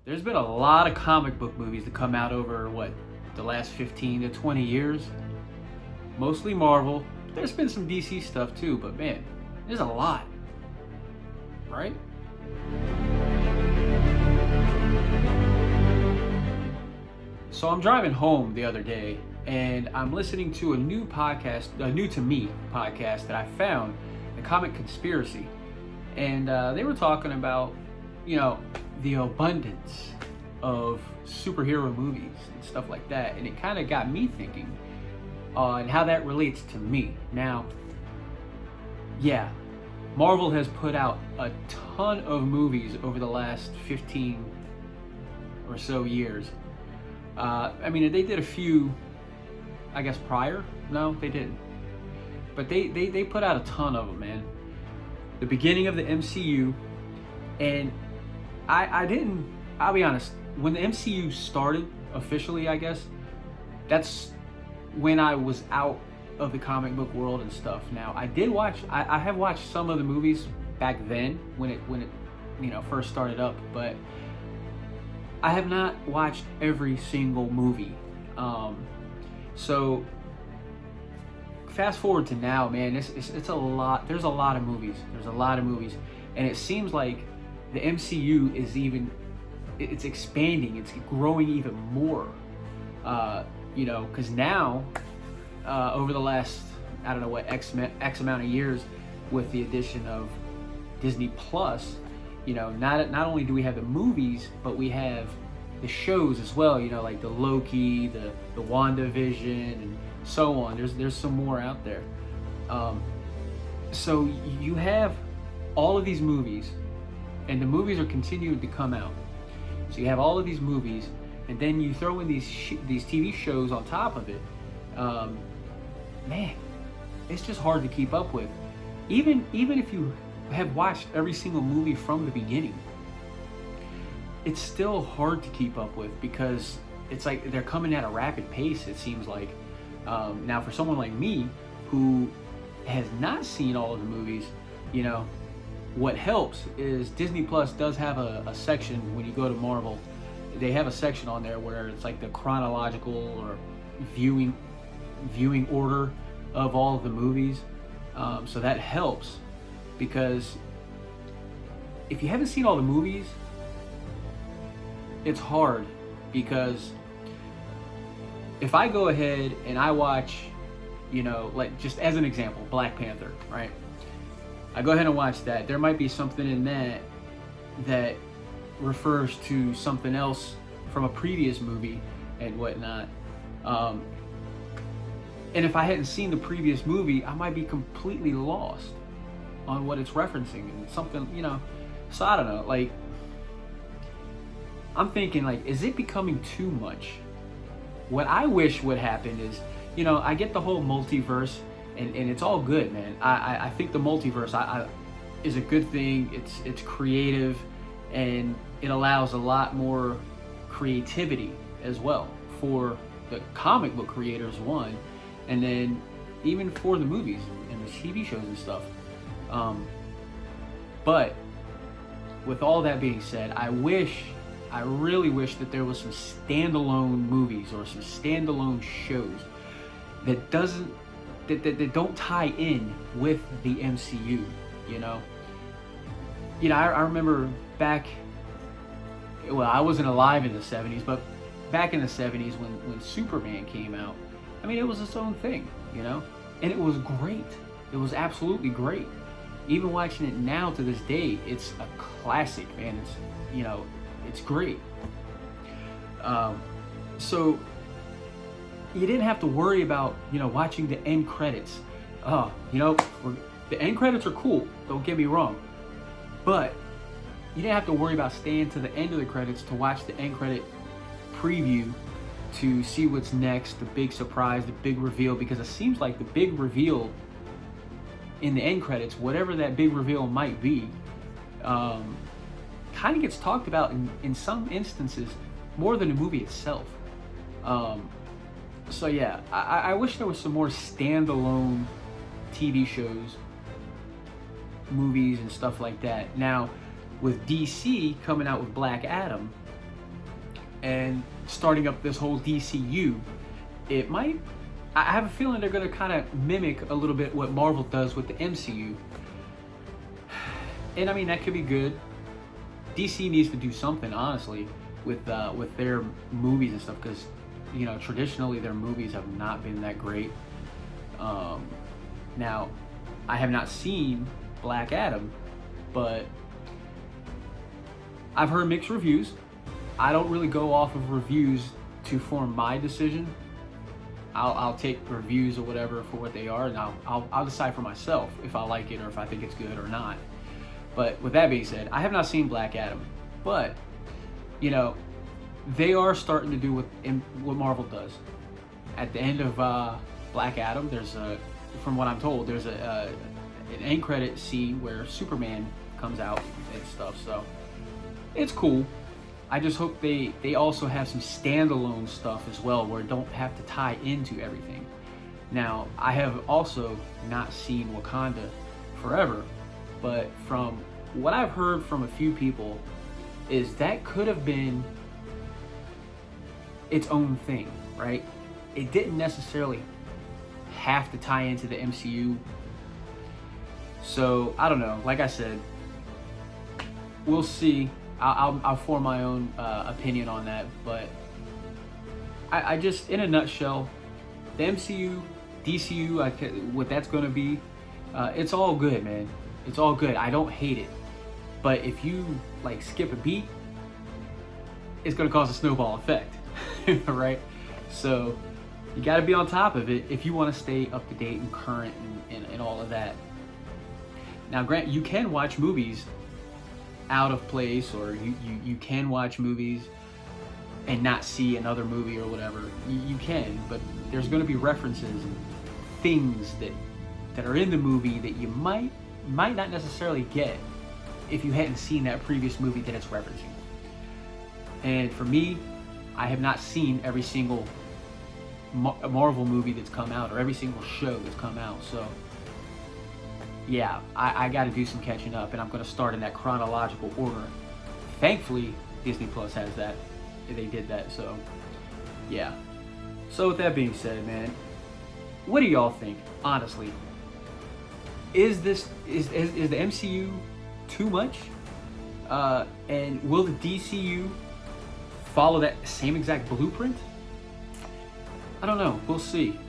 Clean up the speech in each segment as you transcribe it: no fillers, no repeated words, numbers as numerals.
there's been a lot of comic book movies that come out over the last 15 to 20 years. Mostly Marvel. There's been some DC stuff too, but man, there's a lot, right? So I'm driving home the other day and I'm listening to a new podcast, a new to me podcast that I found, The Comic Conspiracy. And they were talking about, the abundance of superhero movies and stuff like that. And it kind of got me thinking on how that relates to me. Now, yeah, Marvel has put out a ton of movies over the last 15 or so years. They did a few, I guess, prior. No, they didn't. But they put out a ton of them, man. The beginning of the MCU, and I'll be honest, when the MCU started officially, I guess, that's when I was out of the comic book world and stuff. Now, I have watched some of the movies back then when it first started up, but I have not watched every single movie. So fast forward to now, man, it's a lot. There's a lot of movies. And it seems like the MCU is it's expanding. It's growing even more. Because now, over the last, I don't know what, X amount of years, with the addition of Disney Plus, not only do we have the movies, but we have the shows as well, like the Loki, the WandaVision, and so on. There's some more out there. So you have all of these movies, and the movies are continuing to come out. So you have all of these movies, and then you throw in these TV shows on top of it. Man, it's just hard to keep up with. Even if you have watched every single movie from the beginning, it's still hard to keep up with because it's like they're coming at a rapid pace, it seems like. Now, for someone like me who has not seen all of the movies, what helps is Disney Plus does have a section when you go to Marvel. They have a section on there where it's like the chronological or viewing order of all of the movies. So that helps, because if you haven't seen all the movies, it's hard, because if I go ahead and I watch, like just as an example, Black Panther, right? I go ahead and watch that. There might be something in that refers to something else from a previous movie and whatnot. And if I hadn't seen the previous movie, I might be completely lost on what it's referencing and something, So I don't know, like, I'm thinking, like, is it becoming too much? What I wish would happen is, I get the whole multiverse, and it's all good, man. I think the multiverse is a good thing. It's creative, and it allows a lot more creativity as well for the comic book creators, one, and then even for the movies and the TV shows and stuff. But with all that being said, I really wish that there was some standalone movies or some standalone shows that don't tie in with the MCU. I remember back. Well, I wasn't alive in the 70s, but back in the 70s when Superman came out, it was its own thing, and it was great. It was absolutely great. Even watching it now to this day, it's a classic, man. It's great. So you didn't have to worry about, watching the end credits. The end credits are cool, don't get me wrong. But you didn't have to worry about staying to the end of the credits to watch the end credit preview to see what's next, the big surprise, the big reveal, because it seems like the big reveal in the end credits, whatever that big reveal might be, kind of gets talked about in some instances more than the movie itself. So yeah, I wish there was some more standalone TV shows, movies, and stuff like that. Now, with DC coming out with Black Adam, and starting up this whole DCU, it might, I have a feeling they're going to kind of mimic a little bit what Marvel does with the MCU. And I mean, that could be good. DC needs to do something, honestly, with their movies and stuff, because, you know, traditionally their movies have not been that great. Now, I have not seen Black Adam, but I've heard mixed reviews. I don't really go off of reviews to form my decision. I'll take reviews or whatever for what they are, and I'll decide for myself if I like it or if I think it's good or not. But with that being said, I have not seen Black Adam, but, you know, they are starting to do what Marvel does. At the end of Black Adam, from what I'm told, there's an end credit scene where Superman comes out and stuff. So it's cool. I just hope they also have some standalone stuff as well, where it don't have to tie into everything. Now, I have also not seen Wakanda Forever, but from what I've heard from a few people, is that could have been its own thing, right? It didn't necessarily have to tie into the MCU. So I don't know. Like I said, we'll see. I'll form my own opinion on that. But I just, in a nutshell, the MCU, DCU, what that's going to be, it's all good, man. It's all good. I don't hate it. But if you like skip a beat, it's going to cause a snowball effect, right? So you got to be on top of it if you want to stay up to date and current and all of that. Now, grant you can watch movies out of place, or you can watch movies and not see another movie or whatever. You can, but there's going to be references and things that are in the movie that you might not necessarily get if you hadn't seen that previous movie that it's referencing. And for me, I have not seen every single Marvel movie that's come out, or every single show that's come out. So yeah, I got to do some catching up, and I'm going to start in that chronological order. Thankfully, Disney Plus has that. They did that, so yeah. So with that being said, man, what do y'all think, honestly? Is the MCU too much? And will the DCU follow that same exact blueprint? I don't know. We'll see.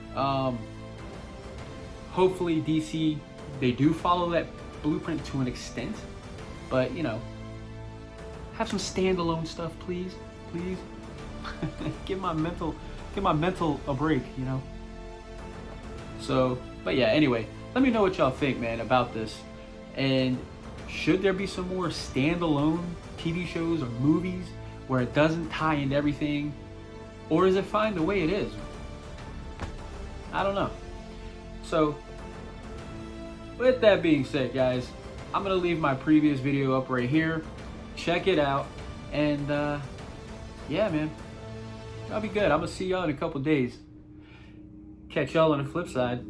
Hopefully DC, they do follow that blueprint to an extent, but, you know, have some standalone stuff, please. Give my mental a break, you know. So, but yeah, anyway, let me know what y'all think, man, about this. And should there be some more standalone TV shows or movies where it doesn't tie into everything? Or is it fine the way it is? I don't know. So, with that being said, guys, I'm going to leave my previous video up right here. Check it out. And, yeah, man. That'll be good. I'm going to see y'all in a couple days. Catch y'all on the flip side.